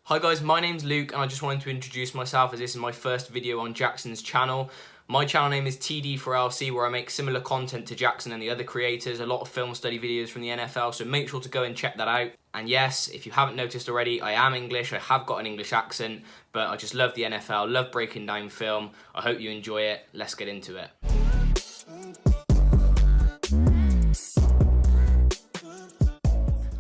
Hi guys, my name's Luke and I just wanted to introduce myself as this is my first video on Jackson's channel. My channel name is TD4LC, where I make similar content to Jackson and the other creators, a lot of film study videos from the NFL, so make sure to go and check that out. And yes, if you haven't noticed already, I am English, I have got an English accent, but I just love the NFL, love breaking down film. I hope you enjoy it. Let's get into it.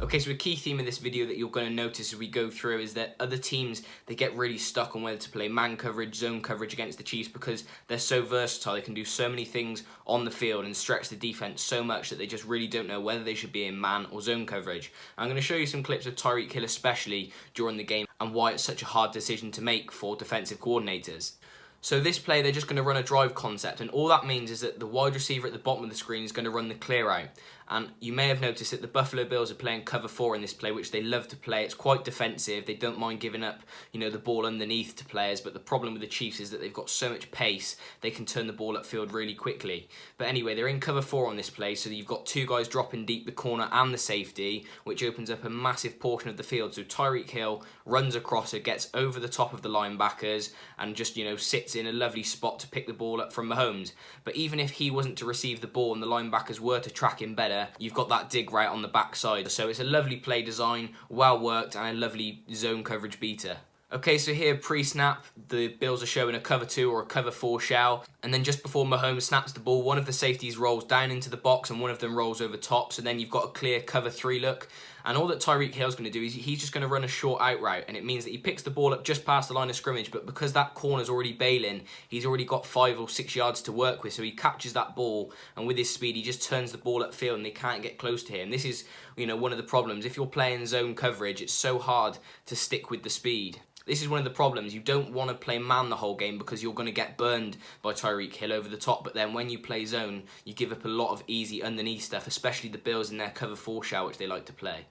Okay, so a key theme in this video that you're going to notice as we go through is that other teams, they get really stuck on whether to play man coverage, zone coverage against the Chiefs because they're so versatile. They can do so many things on the field and stretch the defense so much that they just really don't know whether they should be in man or zone coverage. I'm going to show you some clips of Tyreek Hill especially during the game and why it's such a hard decision to make for defensive coordinators. So this play, they're just going to run a drive concept, and all that means is that the wide receiver at the bottom of the screen is going to run the clear out. And you may have noticed that the Buffalo Bills are playing cover 4 in this play, which they love to play. It's quite defensive. They don't mind giving up, the ball underneath to players, but the problem with the Chiefs is that they've got so much pace, they can turn the ball upfield really quickly. But anyway, they're in cover 4 on this play, so you've got two guys dropping deep, the corner and the safety, which opens up a massive portion of the field. So Tyreek Hill runs across it, gets over the top of the linebackers, and just, sits in a lovely spot to pick the ball up from Mahomes. But even if he wasn't to receive the ball and the linebackers were to track him better, you've got that dig right on the backside. So it's a lovely play design, well worked, and a lovely zone coverage beater. Okay, so here pre-snap, the Bills are showing a cover 2 or a cover 4 shell, and then just before Mahomes snaps the ball, one of the safeties rolls down into the box and one of them rolls over top, so then you've got a clear cover 3 look. And all that Tyreek Hill's going to do is he's just going to run a short out route, and it means that he picks the ball up just past the line of scrimmage, but because that corner's already bailing, he's already got 5 or 6 yards to work with, so he catches that ball, and with his speed, he just turns the ball upfield and they can't get close to him. This is, one of the problems. If you're playing zone coverage, it's so hard to stick with the speed. This is one of the problems. You don't want to play man the whole game because you're going to get burned by Tyreek Hill over the top. But then when you play zone, you give up a lot of easy underneath stuff, especially the Bills in their cover 4 shell, which they like to play.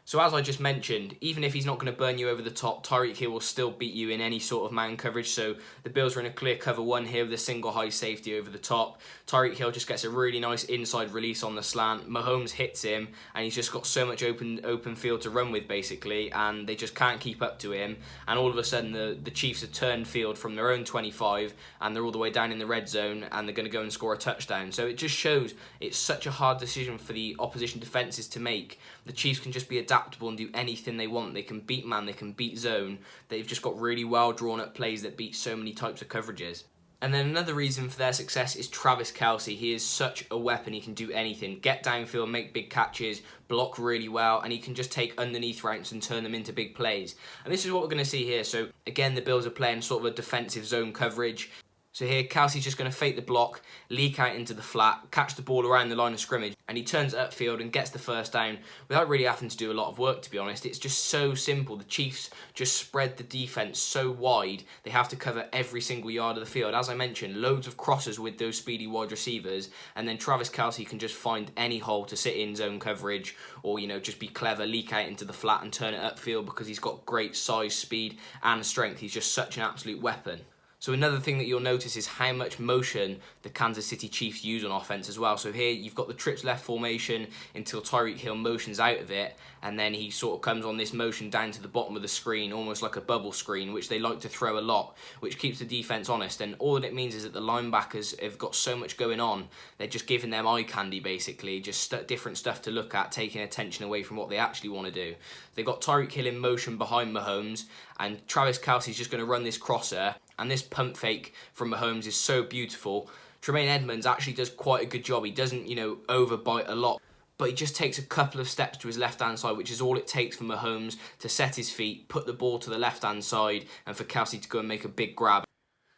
So as I just mentioned, even if he's not going to burn you over the top, Tyreek Hill will still beat you in any sort of man coverage. So the Bills are in a clear cover 1 here with a single high safety over the top. Tyreek Hill just gets a really nice inside release on the slant. Mahomes hits him, and he's just got so much open field to run with, basically, and they just can't keep up to him. And all of a sudden, the Chiefs have turned field from their own 25, and they're all the way down in the red zone, and they're going to go and score a touchdown. So it just shows it's such a hard decision for the opposition defenses to make. The Chiefs can just be adaptable and do anything they want. They can beat man, they can beat zone. They've just got really well drawn up plays that beat so many types of coverages. And then another reason for their success is Travis Kelce. He is such a weapon. He can do anything. Get downfield, make big catches, block really well, and he can just take underneath routes and turn them into big plays. And this is what we're going to see here. So again, the Bills are playing sort of a defensive zone coverage. So here, Kelce's just going to fake the block, leak out into the flat, catch the ball around the line of scrimmage, and he turns it upfield and gets the first down without really having to do a lot of work, to be honest. It's just so simple. The Chiefs just spread the defense so wide, they have to cover every single yard of the field. As I mentioned, loads of crosses with those speedy wide receivers, and then Travis Kelce can just find any hole to sit in zone coverage or, just be clever, leak out into the flat and turn it upfield because he's got great size, speed, and strength. He's just such an absolute weapon. So another thing that you'll notice is how much motion the Kansas City Chiefs use on offense as well. So here you've got the trips left formation until Tyreek Hill motions out of it, and then he sort of comes on this motion down to the bottom of the screen, almost like a bubble screen, which they like to throw a lot, which keeps the defense honest. And all that it means is that the linebackers have got so much going on, they're just giving them eye candy, basically, just different stuff to look at, taking attention away from what they actually want to do. They've got Tyreek Hill in motion behind Mahomes, and Travis Kelce's just going to run this crosser, and this pump fake from Mahomes is so beautiful. Tremaine Edmonds actually does quite a good job. He doesn't, overbite a lot, but he just takes a couple of steps to his left-hand side, which is all it takes for Mahomes to set his feet, put the ball to the left-hand side, and for Kelce to go and make a big grab.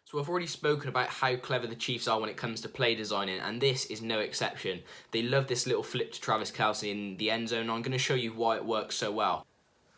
So I've already spoken about how clever the Chiefs are when it comes to play designing, and this is no exception. They love this little flip to Travis Kelce in the end zone, and I'm going to show you why it works so well.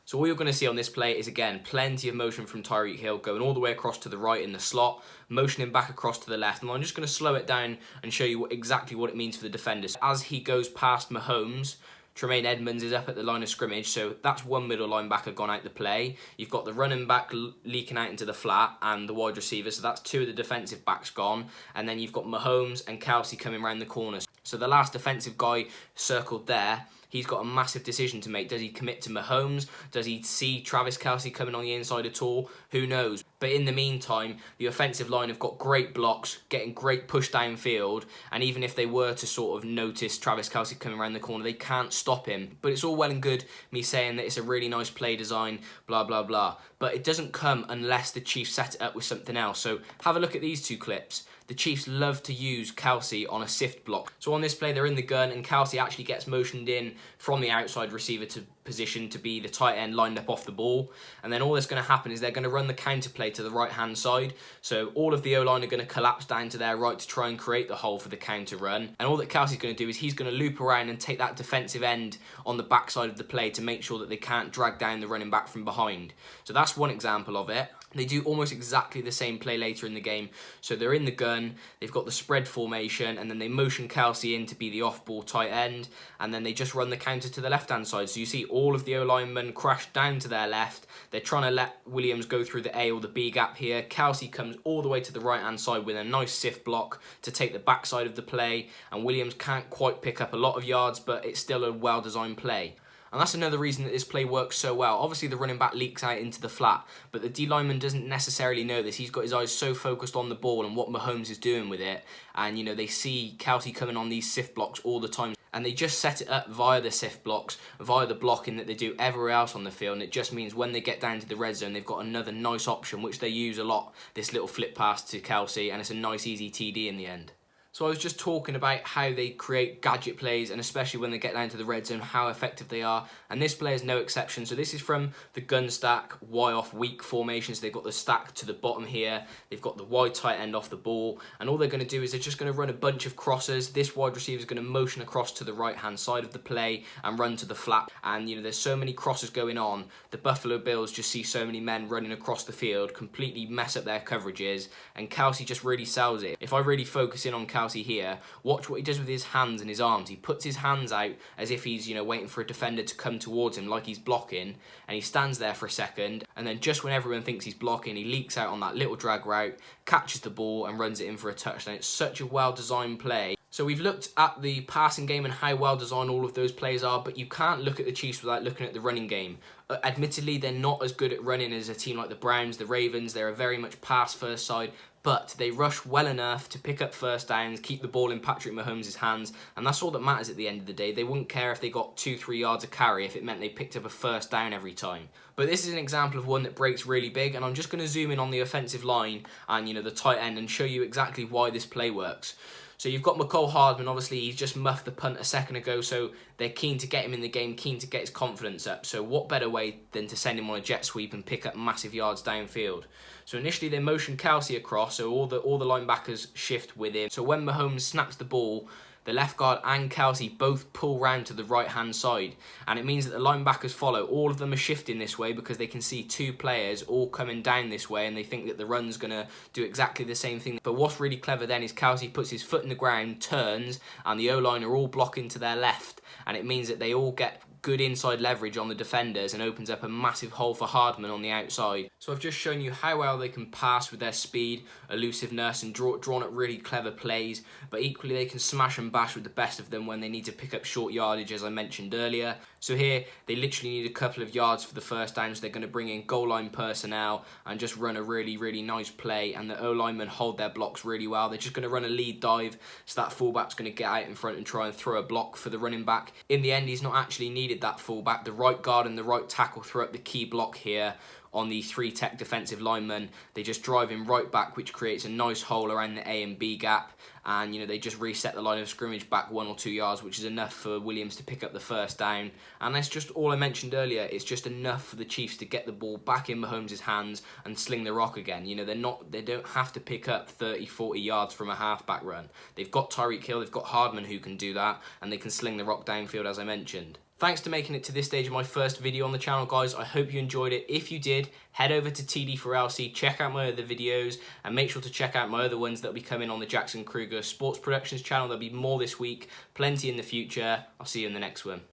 So all you're going to see on this play is, again, plenty of motion from Tyreek Hill going all the way across to the right in the slot, motioning back across to the left. And I'm just going to slow it down and show you exactly what it means for the defenders. As he goes past Mahomes, Tremaine Edmonds is up at the line of scrimmage, so that's one middle linebacker gone out the play. You've got the running back leaking out into the flat and the wide receiver, so that's 2 of the defensive backs gone. And then you've got Mahomes and Kelce coming around the corner. So the last defensive guy circled there he's got a massive decision to make. Does he commit to Mahomes? Does he see Travis Kelce coming on the inside at all? Who knows? But in the meantime, the offensive line have got great blocks, getting great push downfield, and even if they were to sort of notice Travis Kelce coming around the corner, they can't stop him. But it's all well and good me saying that it's a really nice play design, blah, blah, blah. But it doesn't come unless the Chiefs set it up with something else. So have a look at these two clips. The Chiefs love to use Kelce on a sift block. So on this play, they're in the gun, and Kelce actually gets motioned in from the outside receiver to position to be the tight end lined up off the ball. And then all that's going to happen is they're going to run the counter play to the right-hand side. So all of the O-line are going to collapse down to their right to try and create the hole for the counter run. And all that Kelce's going to do is he's going to loop around and take that defensive end on the backside of the play to make sure that they can't drag down the running back from behind. So that's one example of it. They do almost exactly the same play later in the game. So they're in the gun, they've got the spread formation, and then they motion Kelce in to be the off-ball tight end, and then they just run the counter to the left-hand side. So you see all of the O-linemen crash down to their left. They're trying to let Williams go through the A or the B gap here. Kelce comes all the way to the right-hand side with a nice sift block to take the backside of the play, and Williams can't quite pick up a lot of yards, but it's still a well-designed play. And that's another reason that this play works so well. Obviously, the running back leaks out into the flat, but the D-lineman doesn't necessarily know this. He's got his eyes so focused on the ball and what Mahomes is doing with it. And, you know, they see Kelce coming on these sift blocks all the time. And they just set it up via the sift blocks, via the blocking that they do everywhere else on the field. And it just means when they get down to the red zone, they've got another nice option, which they use a lot, this little flip pass to Kelce. And it's a nice, easy TD in the end. So I was just talking about how they create gadget plays, and especially when they get down to the red zone, how effective they are. And this play is no exception. So this is from the gun stack, Y off weak formations. They've got the stack to the bottom here. They've got the wide tight end off the ball. And all they're going to do is they're just going to run a bunch of crosses. This wide receiver is going to motion across to the right-hand side of the play and run to the flat. And, you know, there's so many crosses going on. The Buffalo Bills just see so many men running across the field, completely mess up their coverages. And Kelce just really sells it. If I really focus in on Kelce here, watch what he does with his hands and his arms. He puts his hands out as if he's, you know, waiting for a defender to come towards him like he's blocking, and he stands there for a second, and then just when everyone thinks he's blocking, he leaks out on that little drag route, catches the ball and runs it in for a touchdown. It's such a well-designed play. So we've looked at the passing game and how well designed all of those plays are, but you can't look at the Chiefs without looking at the running game. Admittedly, they're not as good at running as a team like the Browns, the Ravens. They're a very much pass-first side, but they rush well enough to pick up first downs, keep the ball in Patrick Mahomes' hands, and that's all that matters at the end of the day. They wouldn't care if they got 2-3 yards of carry if it meant they picked up a first down every time. But this is an example of one that breaks really big, and I'm just going to zoom in on the offensive line and, you know, the tight end and show you exactly why this play works. So you've got McCole Hardman, obviously he's just muffed the punt a second ago, so they're keen to get him in the game, keen to get his confidence up. So what better way than to send him on a jet sweep and pick up massive yards downfield? So initially they motion Kelce across, so all the linebackers shift with him. So when Mahomes snaps the ball, the left guard and Kelce both pull round to the right-hand side. And it means that the linebackers follow. All of them are shifting this way because they can see two players all coming down this way, and they think that the run's going to do exactly the same thing. But what's really clever then is Kelce puts his foot in the ground, turns, and the O-line are all blocking to their left. And it means that they all get good inside leverage on the defenders and opens up a massive hole for Hardman on the outside. So I've just shown you how well they can pass with their speed, elusiveness, and drawn up really clever plays, but equally they can smash and bash with the best of them when they need to pick up short yardage, as I mentioned earlier. So here they literally need a couple of yards for the first down, so they're going to bring in goal line personnel and just run a really, really nice play, and the O-linemen hold their blocks really well. They're just going to run a lead dive, so that fullback's going to get out in front and try and throw a block for the running back. In the end, he's not actually needed that fullback. The right guard and the right tackle throw up the key block here on the 3-tech defensive linemen. They just drive him right back, which creates a nice hole around the A and B gap, and, you know, they just reset the line of scrimmage back 1 or 2 yards, which is enough for Williams to pick up the first down. And that's just all I mentioned earlier. It's just enough for the Chiefs to get the ball back in Mahomes' hands and sling the rock again. You know, they don't have to pick up 30-40 yards from a halfback run. They've got Tyreek Hill, they've got Hardman who can do that, and they can sling the rock downfield, as I mentioned. Thanks to making it to this stage of my first video on the channel, guys. I hope you enjoyed it. If you did, head over to TD4LC, check out my other videos, and make sure to check out my other ones that will be coming on the Jackson Kruger Sports Productions channel. There'll be more this week, plenty in the future. I'll see you in the next one.